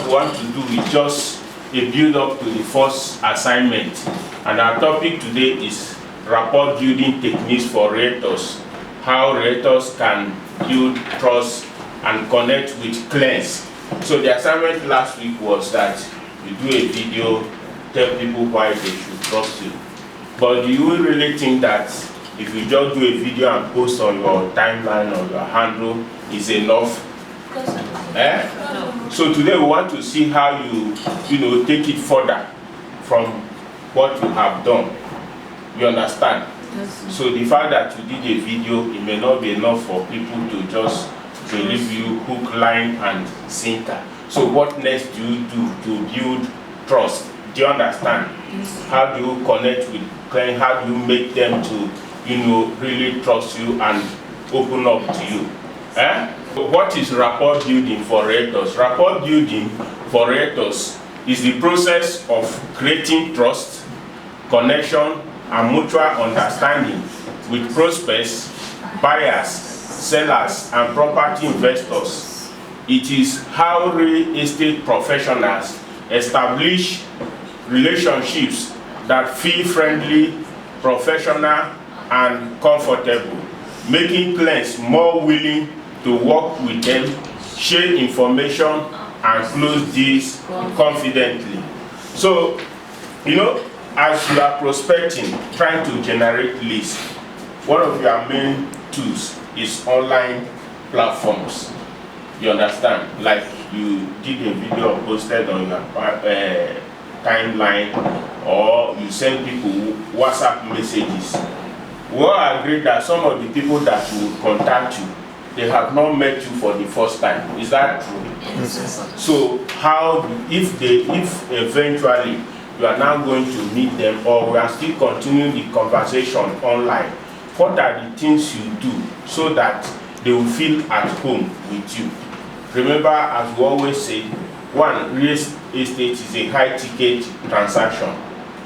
we want to do is just a build up to the first assignment. And our topic today is rapport building techniques for realtors. How realtors can build trust and connect with clients. So the assignment last week was that you do a video, tell people why they should trust you. But do you really think that if you just do a video and post on your timeline or your handle is enough? No. So today we want to see how you take it further from what you have done. You understand? Yes. So the fact that you did a video, it may not be enough for people to just believe you hook, line, and sinker. So what next do you do to build trust? Do you understand? Yes. How do you connect with clients? How do you make them to really trust you and open up to you? What is rapport building for realtors? Rapport building for realtors is the process of creating trust, connection, and mutual understanding with prospects, buyers, sellers, and property investors. It is how real estate professionals establish relationships that feel friendly, professional, and comfortable, making clients more willing to work with them, share information, and close deals confidently. So, as you are prospecting, trying to generate leads, one of your main tools is online platforms. You understand? Like you did a video posted on your timeline, or you send people WhatsApp messages. We all agree that some of the people that will contact you, they have not met you for the first time. Is that true? Yes. So if eventually you are now going to meet them, or we are still continuing the conversation online, what are the things you do so that they will feel at home with you? Remember, as we always say, one, real estate is a high-ticket transaction.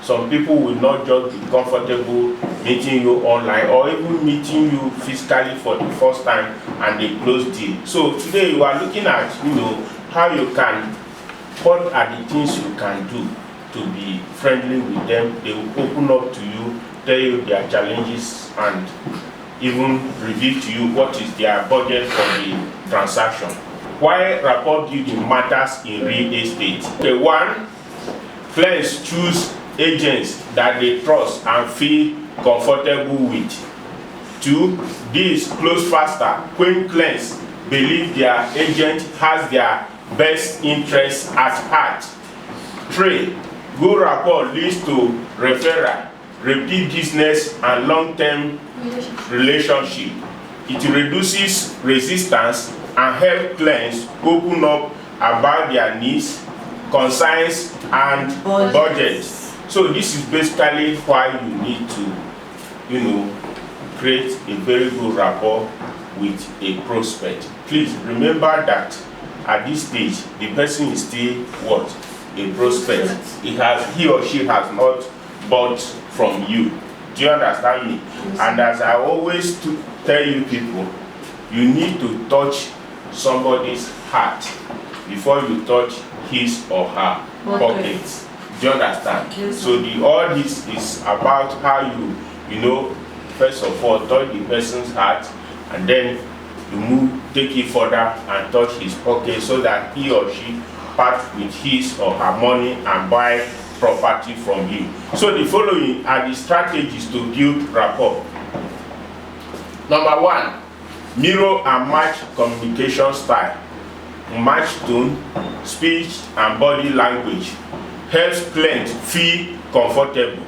Some people will not just be comfortable meeting you online or even meeting you physically for the first time and they close deal. So today you are looking at how you can, what are the things you can do to be friendly with them. They will open up to you, tell you their challenges, and even reveal to you what is their budget for the transaction. Why rapport building matters in real estate? Okay, one, clients choose agents that they trust and feel comfortable with. Two, deals close faster when clients believe their agent has their best interests at heart. Three, good rapport leads to referral, repeat business, and long-term relationship. It reduces resistance and helps clients open up about their needs, concerns, and budgets. So this is basically why you need to, create a very good rapport with a prospect. Please remember that at this stage, the person is still what? A prospect. He or she has not bought from you. Do you understand me? Yes. And as I always tell you people, you need to touch somebody's heart before you touch his or her pockets. Do you understand? Yes. So all this is about how you first of all touch the person's heart, and then you take it further and touch his pocket so that he or she part with his or her money and buy property from you. So the following are the strategies to build rapport. Number one, mirror and match communication style. Match tone, speech, and body language helps clients feel comfortable.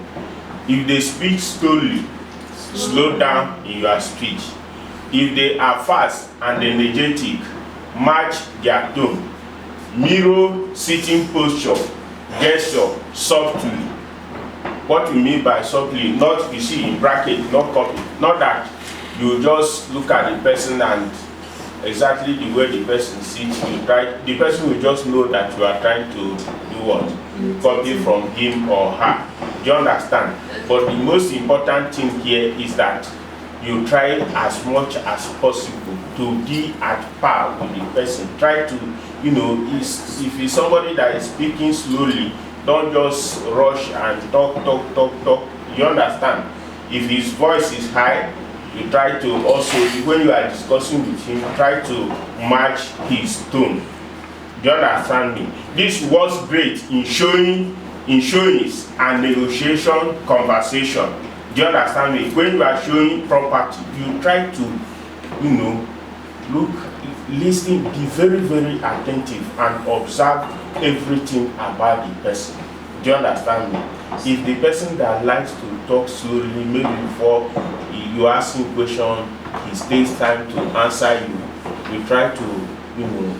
If they speak slowly, slow down in your speech. If they are fast and energetic, match their tone. Mirror sitting posture, gesture softly. What we mean by softly, not you see in bracket, not copy. Not that you just look at the person and exactly the way the person sits, the person will just know that you are trying to do what? Copy from him or her. Do you understand? But the most important thing here is that you try as much as possible to be at par with the person. Try to, you know, if it's somebody that is speaking slowly, don't just rush and talk. You understand? If his voice is high, you try to also, when you are discussing with him, try to match his tone. Do you understand me? This works great in showing and negotiation conversation. Do you understand me? When you are showing property, you try to, you know, listen, be very, very attentive and observe everything about the person. Do you understand me? If the person that likes to talk slowly, maybe before you ask him question, he takes time to answer you, you try to, you know,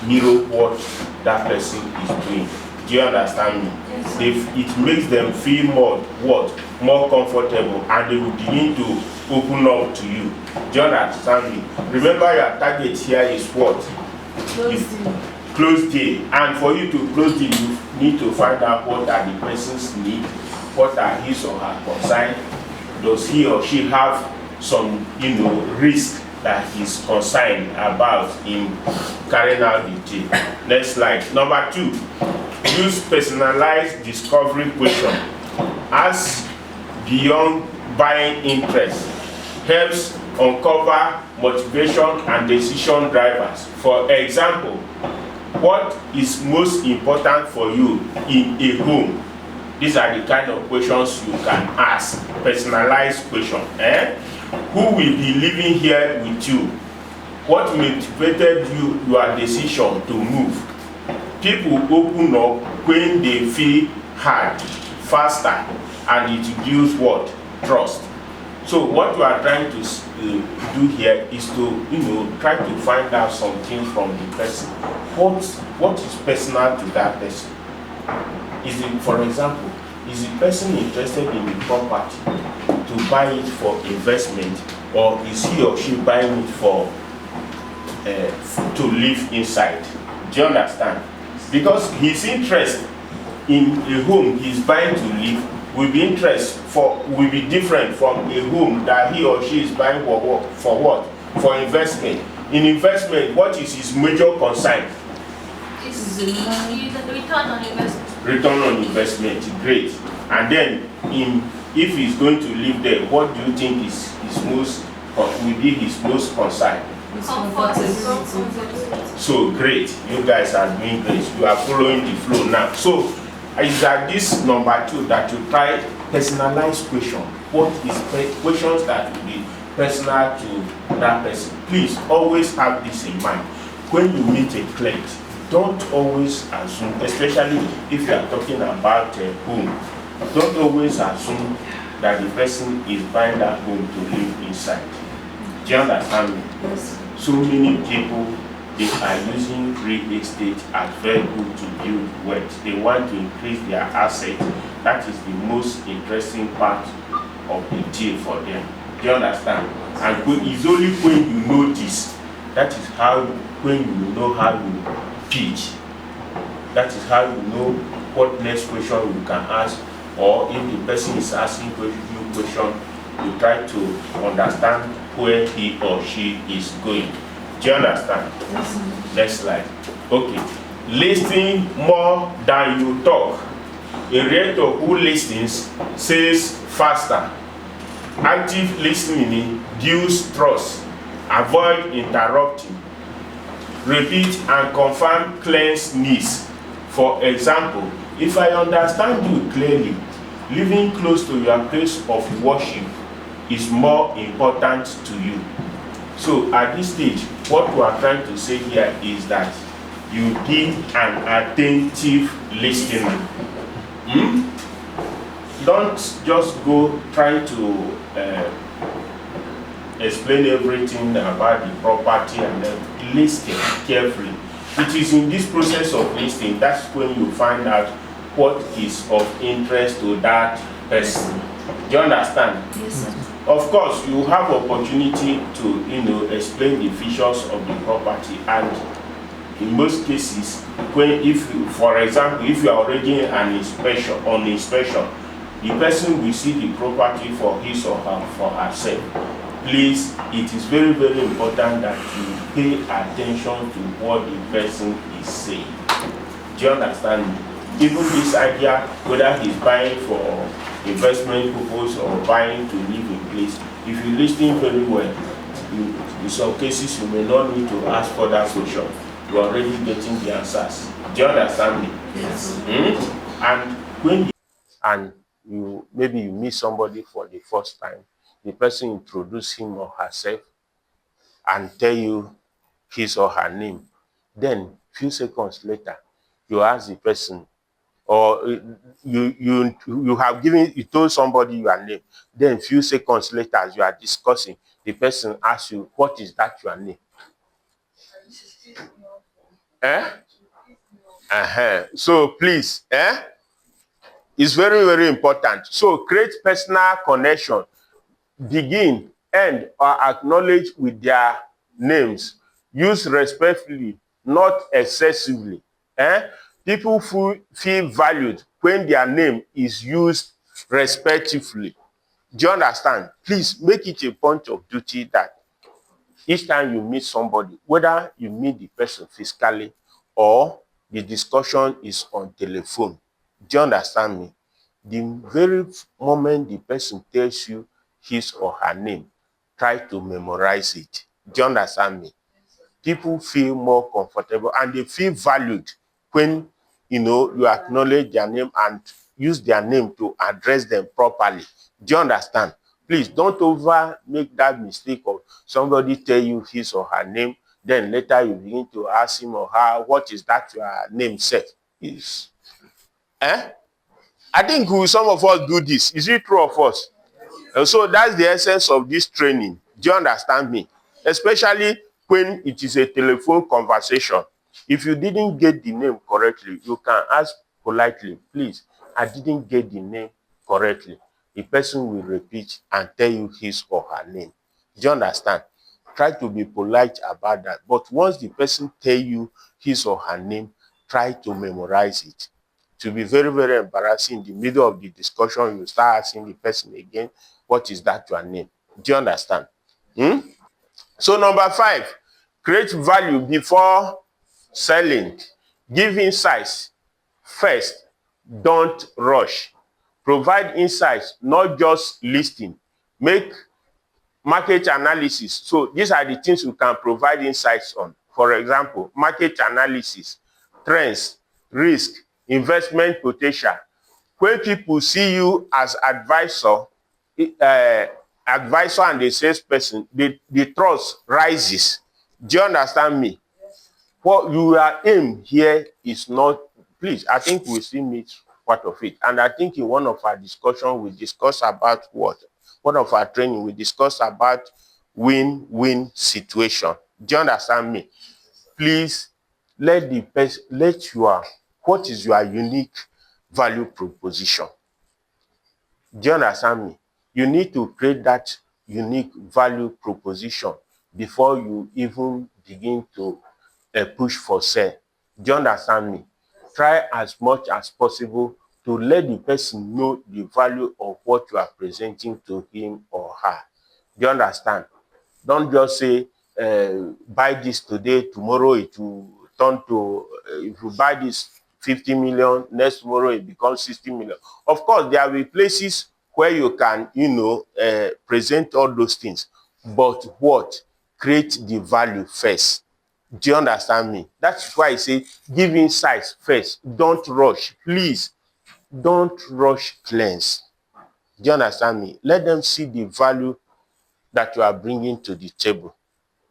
mirror what that person is doing. Do you understand me? Yes, It makes them feel more comfortable, and they will begin to open up to you. Do you understand me? Remember, your target here is what? Close deal. And for you to close deal, you need to find out what are the person's needs, what are his or her concerns. Does he or she have some, you know, risk that he's concerned about in carrying out the deal? Next slide. Number 2, use personalized discovery question. Ask beyond buying interest. Helps uncover motivation and decision drivers. For example, what is most important for you in a home? These are the kind of questions you can ask. Personalized question. Who will be living here with you? What motivated your decision to move? People open up when they feel hard, faster, and it builds what? Trust. So what you are trying to do here is to, you know, try to find out something from the person. What is personal to that person? Is it, for example, is the person interested in the property to buy it for investment, or is he or she buying it for to live inside? Do you understand? Because his interest in a home he's buying to live will be different from a home that he or she is buying for what? For investment. In investment, what is his major concern? It's the return on investment. Return on investment, great. And then, if he's going to live there, what do you think will be his most concern? Comfort. So great, you guys are doing great. You are following the flow now. So is that this number 2 that you try personalized question? What is questions that will be personal to that person? Please always have this in mind. When you meet a client, don't always assume, especially if you are talking about a home, don't always assume that the person is buying that home to live inside. Do you understand me? Yes. So many people, they are using real estate as very good to build wealth. They want to increase their assets. That is the most interesting part of the deal for them. Do you understand? And it's only when you know this, that is how, when you know how you pitch, that is how you know what next question you can ask, or if the person is asking you question, you try to understand where he or she is going. Do you understand? Yes. Next slide. Okay. Listen more than you talk. A realtor who listens says faster. Active listening builds trust. Avoid interrupting. Repeat and confirm client's needs. For example, if I understand you clearly, living close to your place of worship is more important to you. So at this stage, what we are trying to say here is that you be an attentive listener. Don't just go try to explain everything about the property and then listen carefully. It is in this process of listening that's when you find out what is of interest to that person. Do you understand? Yes, sir. Of course, you have opportunity to, explain the features of the property, and in most cases, for example, if you are already on inspection, the person will see the property for his or herself. Please, it is very, very important that you pay attention to what the person is saying. Do you understand me? Even this idea, whether he's buying for investment purpose or buying to live in place, if you listen very well, in some cases you may not need to ask further questions. You are already getting the answers. Do you understand me? Yes. And when maybe you meet somebody for the first time, the person introduce him or herself and tell you his or her name. Then few seconds later, you ask the person, or you have you told somebody your name. Then few seconds later, as you are discussing, the person asks you, what is that your name? So please, it's very, very important. So create personal connection. Begin, end, or acknowledge with their names. Use respectfully, not excessively. People feel valued when their name is used respectfully. Do you understand? Please make it a point of duty that each time you meet somebody, whether you meet the person physically or the discussion is on telephone, do you understand me? The very moment the person tells you his or her name, try to memorize it. Do you understand me? People feel more comfortable and they feel valued when you acknowledge their name and use their name to address them properly. Do you understand? Please don't over make that mistake of somebody tell you his or her name, then later you begin to ask him or her, what is that your name said? Is I think some of us do this. Is it true of us? So that's the essence of this training. Do you understand me? Especially when it is a telephone conversation. If you didn't get the name correctly, you can ask politely, please, I didn't get the name correctly. The person will repeat and tell you his or her name. Do you understand? Try to be polite about that. But once the person tell you his or her name, try to memorize it. To be very, very embarrassing, in the middle of the discussion, you start asking the person again, what is that your name? Do you understand? So number 5, create value before selling. Give insights first, don't rush. Provide insights, not just listing. Make market analysis. So these are the things we can provide insights on. For example, market analysis, trends, risk, investment potential. When people see you as advisor and a salesperson, the trust rises. Do you understand me? What your aim here is not, please, I think we still meet part of it. And I think in one of our discussion, we discussed about one of our training, we discussed about win-win situation. Do you understand me? Please, let what is your unique value proposition? Do you understand me? You need to create that unique value proposition before you even begin to push for sale. Do you understand me? Try as much as possible to let the person know the value of what you are presenting to him or her. Do you understand? Don't just say, buy this today, tomorrow it will turn to, if you buy this 50 million, next tomorrow it becomes 60 million. Of course, there will be places where you can, present all those things. But what? Create the value first. Do you understand me? That's why I say give insights first. Don't rush. Please, don't rush clients. Do you understand me? Let them see the value that you are bringing to the table.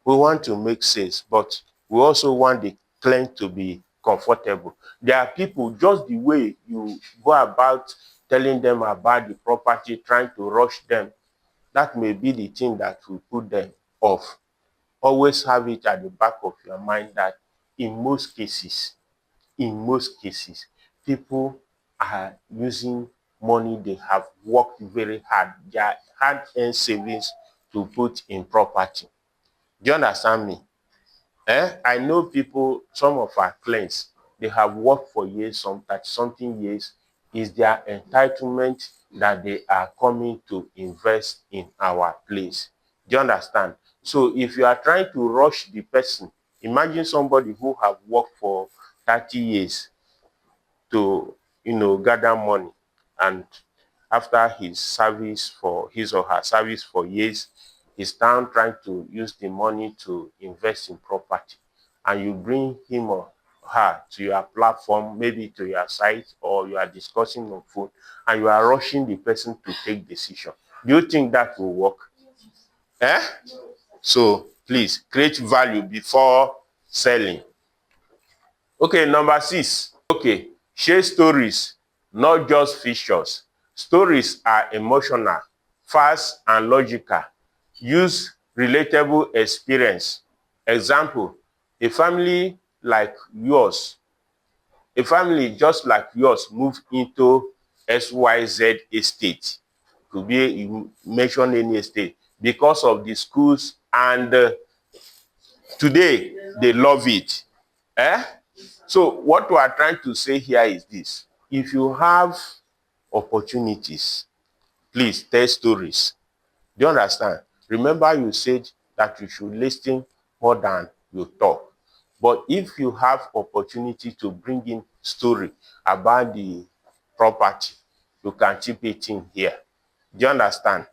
We want to make sales, but we also want the client to be comfortable. There are people, just the way you go about telling them about the property, trying to rush them, that may be the thing that will put them off. Always have it at the back of your mind that in most cases, people are using money they have worked very hard, their hard-earned savings to put in property. Do you understand me? I know people, some of our clients, they have worked for years, some 30-something years. Is their entitlement that they are coming to invest in our place. Do you understand? So if you are trying to rush the person, imagine somebody who have worked for 30 years to, gather money, and after his or her service for years, he's now trying to use the money to invest in property, and you bring him or her to your platform, maybe to your site, or you are discussing on phone, and you are rushing the person to take decision. Do you think that will work? Eh? So please create value before selling. Okay, number 6. Okay, share stories, not just features. Stories are emotional, fast and logical. Use relatable experience. Example, a family like yours, a family just like yours moved into XYZ estate. Could be you mention any estate because of the schools, and today they love it. Eh? So what we are trying to say here is this: if you have opportunities, please tell stories. Do you understand? Remember, you said that you should listen more than you talk. But if you have opportunity to bring in story about the property, you can chip it in here. Do you understand?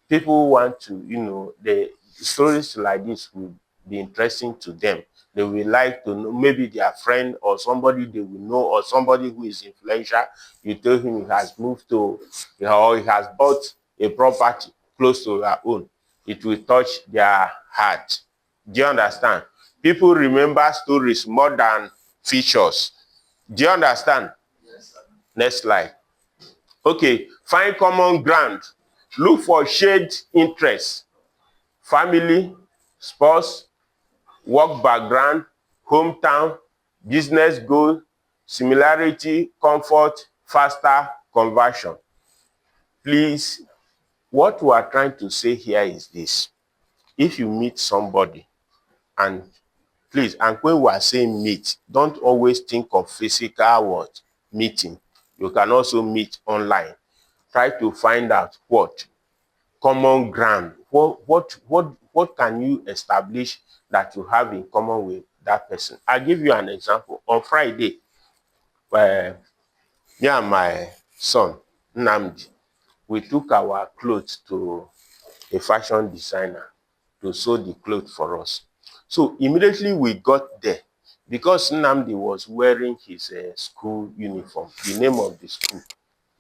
People want to, the stories like this will be interesting to them. They will like to know, maybe their friend or somebody they will know, or somebody who is influential. You tell him he has moved to, or he has bought a property close to your own. It will touch their heart. Do you understand? People remember stories more than features. Do you understand? Next slide. Okay, find common ground. Look for shared interests: family, sports, work background, hometown, business goal, similarity, comfort, faster conversion. Please, what we are trying to say here is this: if you meet somebody, and please, and when we are saying meet, don't always think of physical what meeting. You can also meet online. Try to find out what common ground. What can you establish that you have in common with that person? I'll give you an example. On Friday, me and my son, Nnamdi, we took our clothes to a fashion designer to sew the clothes for us. So immediately we got there, because Nnamdi was wearing his school uniform. The name of the school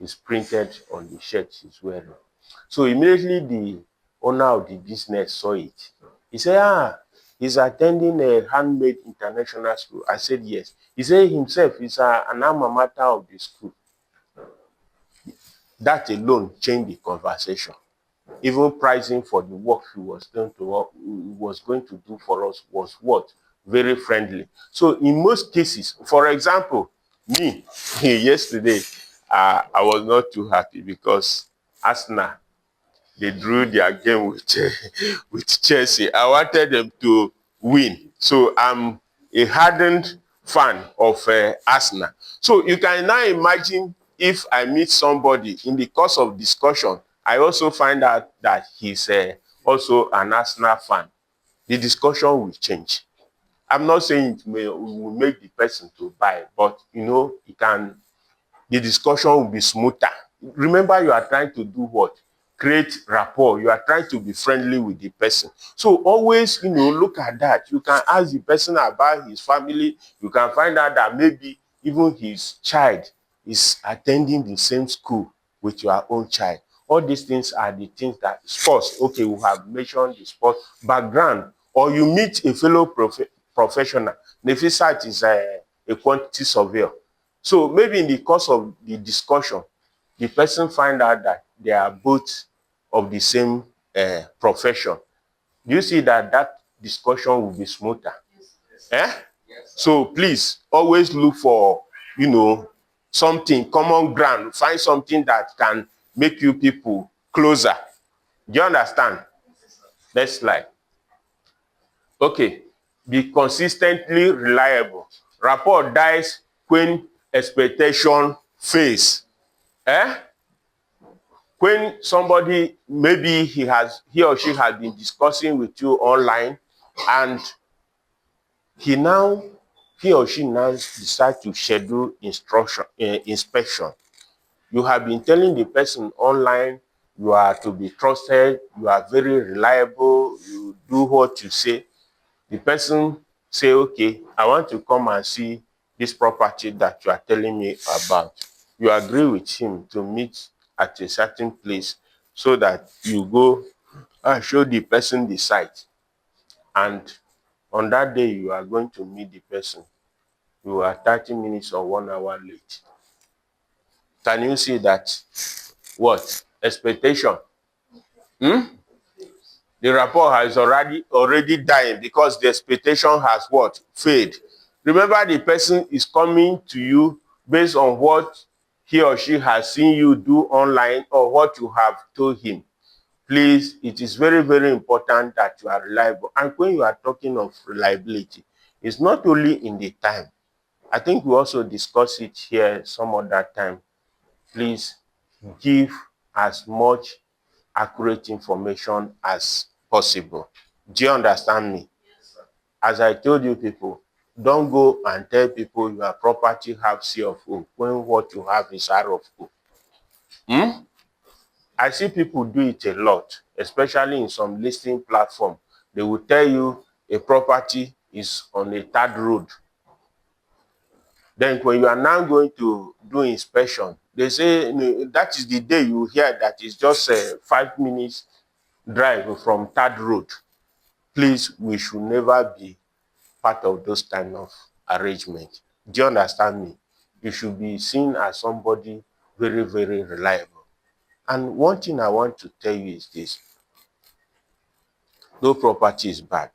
is printed on the shirt he's wearing. So immediately the owner of the business saw it. He said, he's attending a handmade international school. I said, yes. He said himself is an alma mater of the school. That alone changed the conversation. Even pricing for the work he was going to do for us was what? Very friendly. So in most cases, for example, me, yesterday, I was not too happy because Arsenal, they drew their game with Chelsea. I wanted them to win. So I'm a hardened fan of Arsenal. So you can now imagine if I meet somebody in the course of discussion, I also find out that he's also an Arsenal fan. The discussion will change. I'm not saying it will make the person to buy, but the discussion will be smoother. Remember, you are trying to do what? Create rapport. You are trying to be friendly with the person. So always, look at that. You can ask the person about his family. You can find out that maybe even his child is attending the same school with your own child. All these things are the things that sports. Okay, we have mentioned the sport background. Or you meet a fellow professional. Nefisat is a quantity surveyor. So maybe in the course of the discussion, the person find out that they are both of the same profession. Do you see that discussion will be smoother? Eh? So please always look for, something, common ground. Find something that can make you people closer. Do you understand? Next slide. Okay. Be consistently reliable. Rapport dies when expectation fails. Eh? when somebody, maybe he or she has been discussing with you online, and he or she now decide to schedule inspection. You have been telling the person online you are to be trusted, you are very reliable, you do what you say. The person say, okay, I want to come and see this property that you are telling me about. You agree with him to meet at a certain place so that you go and show the person the site. And on that day, you are going to meet the person. You are 30 minutes or 1 hour late. Can you see that? What? Expectation. The rapport has already dying because the expectation has what? Failed. Remember, the person is coming to you based on what he or she has seen you do online or what you have told him. Please, it is very, very important that you are reliable. And when you are talking of reliability, it's not only in the time. I think we also discuss it here some other time. Please give as much accurate information as possible. Do you understand me? As I told you people, don't go and tell people your property have C of O when what you have is R of O. I see people do it a lot, especially in some listing platform. They will tell you a property is on a third road. Then when you are now going to do inspection, they say that is the day you hear that it's just 5 minutes drive from third road. Please, we should never be part of those kind of arrangement. Do you understand me? You should be seen as somebody very, very reliable. And one thing I want to tell you is this: no property is bad.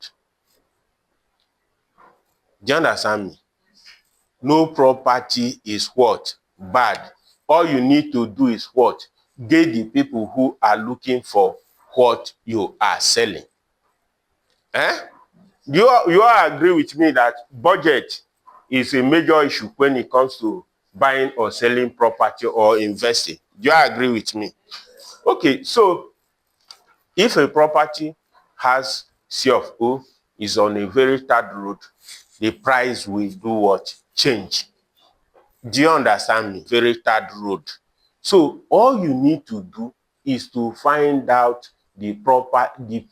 Do you understand me? No property is what? Bad. All you need to do is what? Get the people who are looking for what you are selling. You all agree with me that budget is a major issue when it comes to buying or selling property or investing? Do you agree with me? Okay, so if a property has C of O, is on a very third road, the price will do what? Change. Do you understand me? Very third road. So all you need to do is to find out the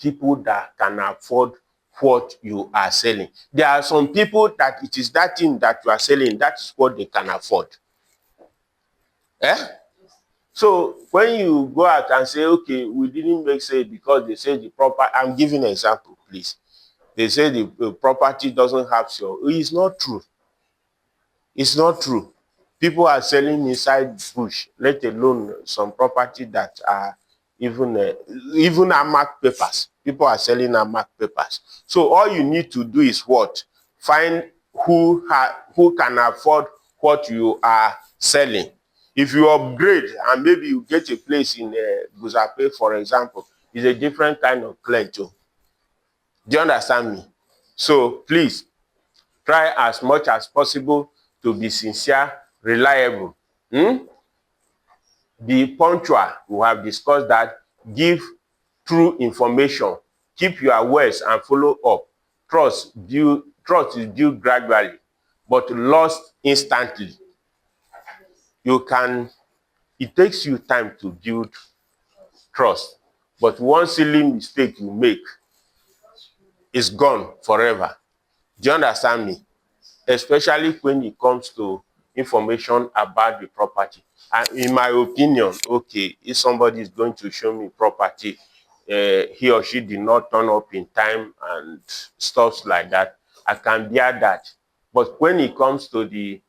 people that can afford what you are selling. There are some people that it is that thing that you are selling, that's what they can afford. So when you go out and say, okay, we didn't make sale because they say the property, I'm giving an example, please. They say the property doesn't have sale. It's not true. It's not true. People are selling inside bush, let alone some property that are even marked papers. People are selling marked papers. So all you need to do is what? Find who can afford what you are selling. If you upgrade and maybe you get a place in Buzape, for example, it's a different kind of client. Do you understand me? So please, try as much as possible to be sincere, reliable. Be punctual. We have discussed that. Give true information. Keep your words and follow up. Trust is built gradually, but lost instantly. It takes you time to build trust, but one silly mistake you make is gone forever. Do you understand me? Especially when it comes to information about the property. And in my opinion, okay, if somebody is going to show me property, he or she did not turn up in time and stuff like that, I can bear that. But when it comes to the,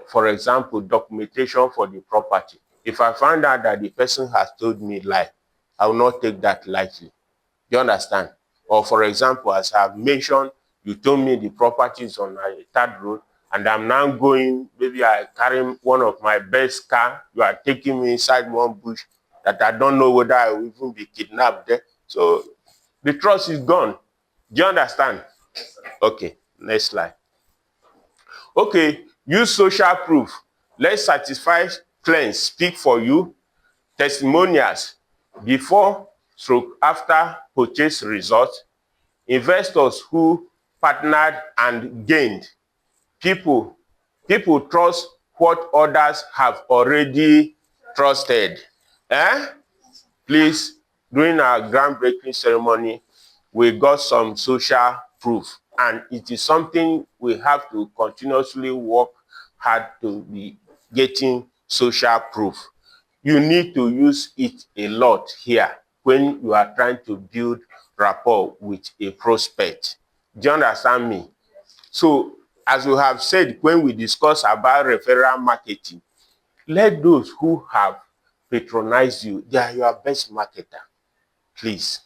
for example, documentation for the property, if I find out that the person has told me lie, I will not take that lightly. You understand? Or for example, as I've mentioned, you told me the property is on a third road, and I'm now going, maybe I carry one of my best car, you are taking me inside one bush that I don't know whether I will even be kidnapped there. So the trust is gone. Do you understand? Okay, next slide. Okay, use social proof. Let satisfied claims speak for you. testimonials before stroke after purchase result, investors who partnered and gained. People trust what others have already trusted. Please, during our groundbreaking ceremony, we got some social proof, and it is something we have to continuously work hard to be getting social proof. You need to use it a lot here when you are trying to build rapport with a prospect. Do you understand me? So, as we have said when we discuss about referral marketing, let those who have patronized you, they are your best marketer, please.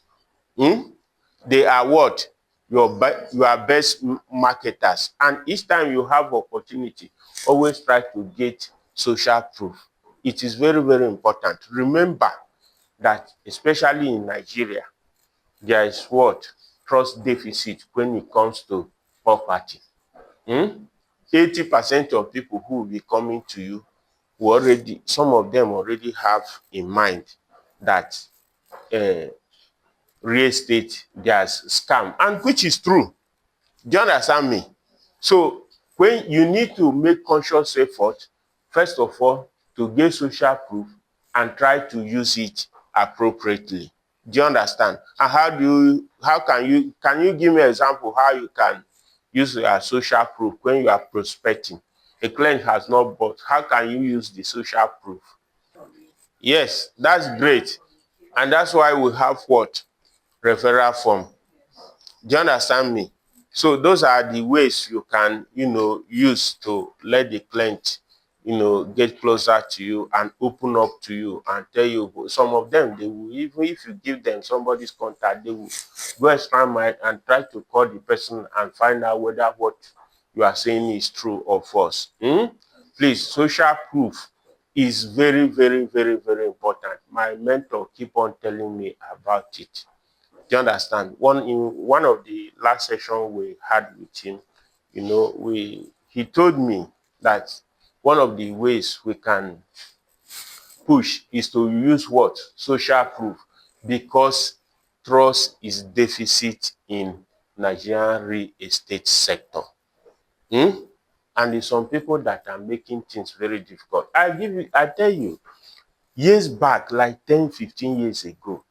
They are what? Your best marketers. And each time you have opportunity, always try to get social proof. It is very, very important. Remember that, especially in Nigeria, there is what? Trust deficit when it comes to property. 80% of people who will be coming to you will already, some of them already have in mind that real estate, there's scam, and which is true. Do you understand me? So when you need to make conscious effort, first of all, to get social proof and try to use it appropriately. Do you understand? And can you give me an example how you can use your social proof when you are prospecting? A client has not bought. How can you use the social proof? Yes, that's great. And that's why we have what? Referral form. Do you understand me? So those are the ways you can, use to let the client, get closer to you and open up to you and tell you. Some of them, they will, even if you give them somebody's contact, they will go extra mile and try to call the person and find out whether what you are saying is true or false. Please, social proof is very, very, very, very important. My mentor keep on telling me about it. Do you understand? In one of the last session we had with him, he told me that one of the ways we can push is to use what? Social proof, because trust is deficit in Nigerian real estate sector. And there's some people that are making things very difficult. I tell you, years back, like 10, 15 years ago,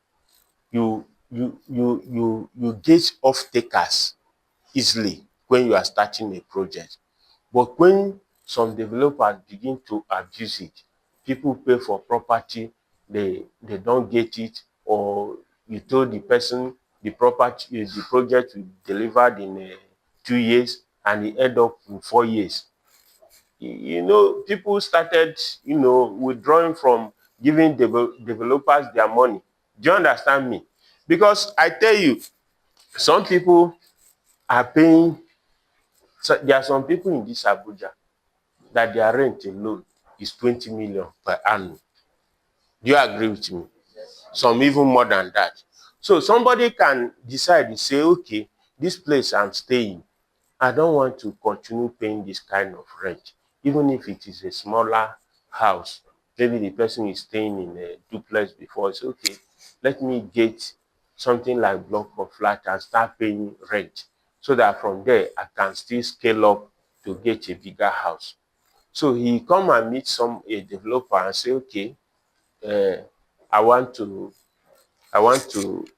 you get off takers easily when you are starting a project. But when some developers begin to abuse it, people pay for property, they don't get it, or you told the person the project will be delivered in 2 years and it end up in 4 years. People started, withdrawing from giving developers their money. Do you understand me? Because I tell you, some people are paying, so there are some people in this Abuja that their rent alone is 20 million per annum. Do you agree with me? Some even more than that. So somebody can decide to say, okay, this place I'm staying, I don't want to continue paying this kind of rent, even if it is a smaller house. Maybe the person is staying in a duplex before. It's okay, let me get something like block of flat and start paying rent, so that from there I can still scale up to get a bigger house. So he come and meet a developer and say, okay, I want to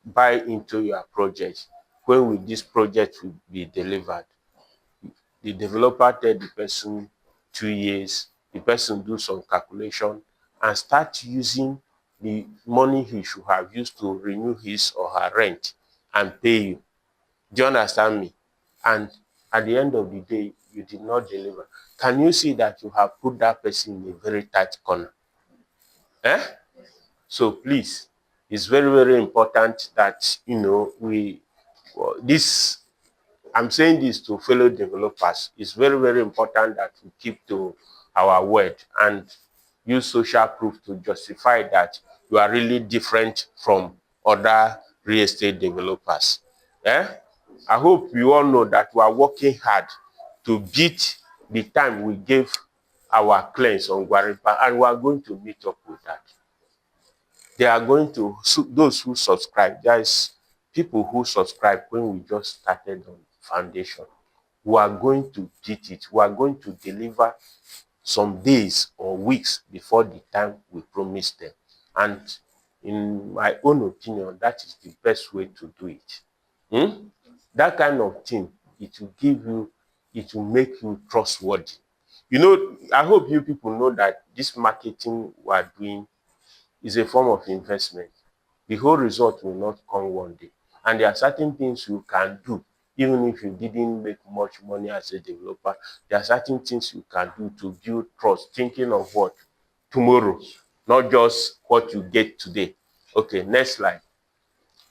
buy into your project. When will this project will be delivered? The developer tell the person 2 years. The person do some calculation and start using the money he should have used to renew his or her rent and pay you. Do you understand me? And at the end of the day, you did not deliver. Can you see that you have put that person in a very tight corner? So please, it's very, very important that, this, I'm saying this to fellow developers. It's very, very important that we keep to our word and use social proof to justify that you are really different from other real estate developers. I hope you all know that we are working hard to beat the time we gave our clients on Guaripa, and we are going to meet up with that. They are going to, those who subscribe, there's people who subscribe when we just started on foundation, who are going to teach it, who are going to deliver some days or weeks before the time we promised them. And in my own opinion, that is the best way to do it. That kind of thing, it will give you, it will make you trustworthy. You know, I hope you people know that this marketing we are doing is a form of investment. The whole result will not come one day. And there are certain things you can do, even if you didn't make much money as a developer. There are certain things you can do to build trust, thinking of what? Tomorrow, not just what you get today. Okay, next slide.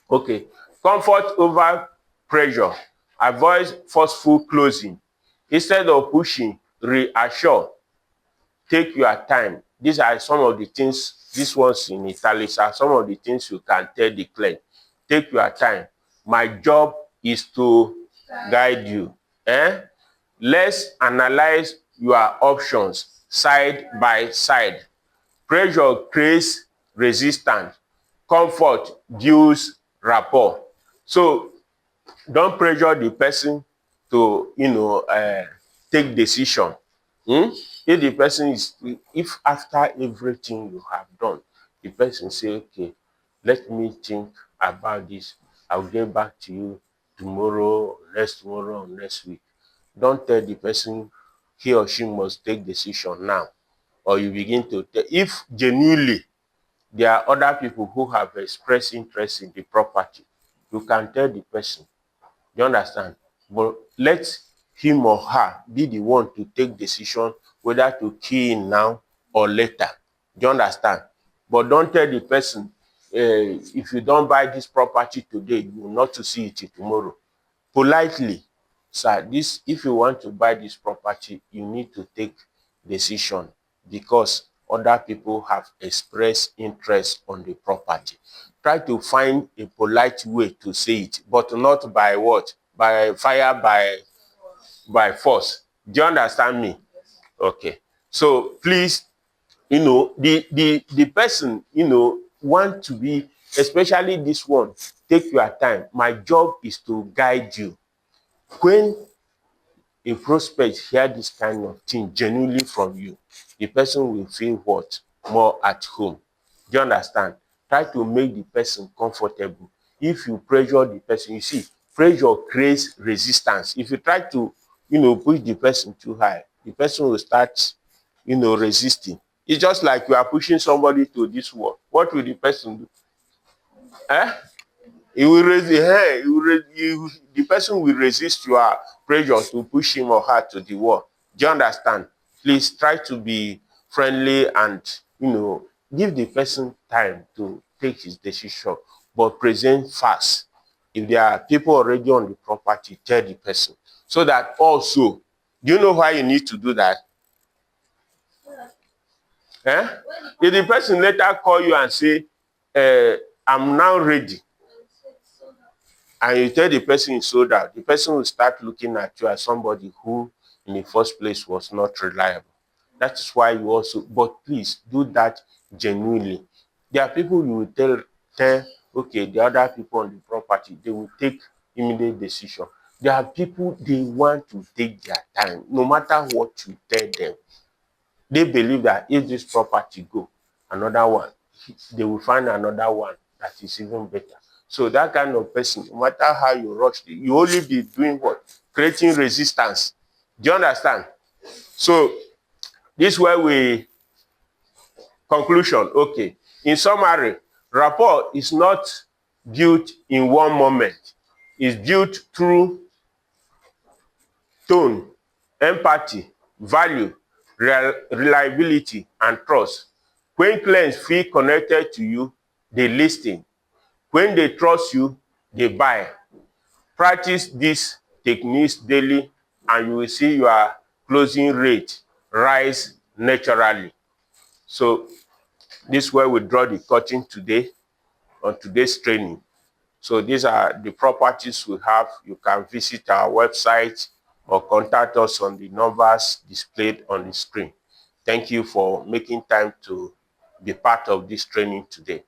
Okay, comfort over pressure. Avoid forceful closing. Instead of pushing, reassure. Take your time. These are some of the things, these ones in italics are some of the things you can tell the client. Take your time. My job is to guide you. Let's analyze your options side by side. Pressure creates resistance. Comfort builds rapport. So don't pressure the person to, take decision. If the person is, if after everything you have done, the person say, okay, let me think about this, I'll get back to you tomorrow, or next week. Don't tell the person he or she must take decision now, or you begin to tell. If genuinely there are other people who have expressed interest in the property, you can tell the person. You understand? But let him or her be the one to take decision whether to key in now or later. Do you understand? But don't tell the person, if you don't buy this property today, you will not to see it tomorrow. Politely, sir, this, if you want to buy this property, you need to take decision because other people have expressed interest on the property. Try to find a polite way to say it, but not by what? By fire, by force. Do you understand me? Okay. So please, the person, want to be, especially this one, take your time. My job is to guide you. When a prospect hear this kind of thing genuinely from you, the person will feel what? More at home. Do you understand? Try to make the person comfortable. If you pressure the person, you see, pressure creates resistance. If you try to, push the person too high, the person will start, resisting. It's just like you are pushing somebody to this wall. What will the person do? He will raise the hand. The person will resist your pressure to push him or her to the wall. Do you understand? Please try to be friendly and, give the person time to take his decision, but present fast. If there are people already on the property, tell the person. So that also, do you know why you need to do that? If the person later call you and say, I'm now ready, and you tell the person is sold out, the person will start looking at you as somebody who in the first place was not reliable. That is why you also, but please do that genuinely. There are people you will tell, okay, the other people on the property, they will take immediate decision. There are people, they want to take their time, no matter what you tell them. They believe that if this property go, another one, they will find another one that is even better. So that kind of person, no matter how you rush, you only be doing what? Creating resistance. Do you understand? So this is where we, conclusion, okay. In summary, rapport is not built in one moment. It's built through tone, empathy, value, reliability, and trust. When clients feel connected to you, they listen. When they trust you, they buy. Practice these techniques daily, and you will see your closing rate rise naturally. So this is where we draw the curtain today on today's training. So these are the properties we have. You can visit our website or contact us on the numbers displayed on the screen. Thank you for making time to be part of this training today.